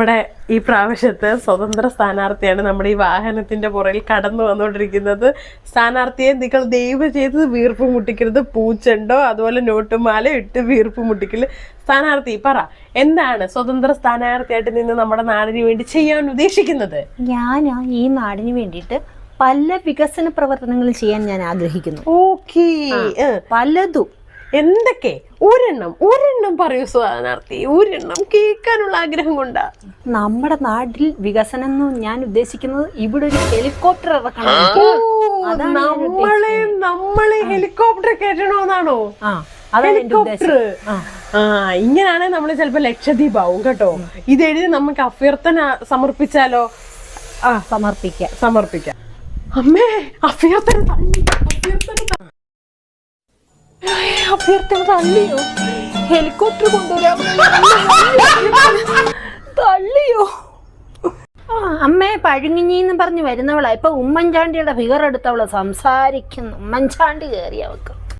നമ്മുടെ ഈ പ്രാവശ്യത്തെ സ്വതന്ത്ര സ്ഥാനാർത്ഥിയാണ് നമ്മുടെ ഈ വാഹനത്തിന്റെ പുറകിൽ കടന്നു വന്നുകൊണ്ടിരിക്കുന്നത്. സ്ഥാനാർത്ഥിയെ നിങ്ങൾ ദയവ് ചെയ്ത് വീർപ്പ് മുട്ടിക്കരുത്. പൂച്ചെണ്ടോ അതുപോലെ നോട്ടുമാല ഇട്ട് വീർപ്പ് മുട്ടിക്കല്. സ്ഥാനാർത്ഥി പറ, എന്താണ് സ്വതന്ത്ര സ്ഥാനാർത്ഥിയായിട്ട് നിന്ന് നമ്മുടെ നാടിന് വേണ്ടി ചെയ്യാൻ ഉദ്ദേശിക്കുന്നത്? ഞാൻ ഈ നാടിന് വേണ്ടിയിട്ട് പല വികസന പ്രവർത്തനങ്ങളും ചെയ്യാൻ ഞാൻ ആഗ്രഹിക്കുന്നു. ഓക്കേ, പലതും. എന്തൊക്കെ? ഒരെണ്ണം പറയൂ സ്ഥാനാർത്ഥി. ഒരെണ്ണം കേൾക്കാനുള്ള ആഗ്രഹം കൊണ്ടാ. നമ്മുടെ നാട്ടിൽ വികസനം എന്ന് ഞാൻ ഉദ്ദേശിക്കുന്നത് ഇവിടെ ഒരു ഹെലികോപ്റ്റർ ഇറക്കണം. നമ്മളെ ഹെലികോപ്റ്റർ കയറ്റണോന്നാണോ? ഹെലികോപ്റ്റർ. ഇങ്ങനെയാണെങ്കിൽ നമ്മള് ചിലപ്പോ ലക്ഷദ്വീപ് ആവും കേട്ടോ. ഇതെഴുതി നമുക്ക് അഭ്യർത്ഥന സമർപ്പിച്ചാലോ? സമർപ്പിക്കാം. അമ്മേ, അഭ്യർത്ഥന തള്ളിയോ? ഹെലികോപ്റ്റർ കൊണ്ടുവരാൻ തള്ളിയോ? അമ്മേ, പഴുങ്ങിഞ്ഞിന്ന് പറഞ്ഞ് വരുന്നവളാ. ഇപ്പൊ ഉമ്മൻചാണ്ടിയുടെ ഫിഗർ എടുത്തവള് സംസാരിക്കുന്നു. ഉമ്മൻചാണ്ടി കയറി അവക്ക്.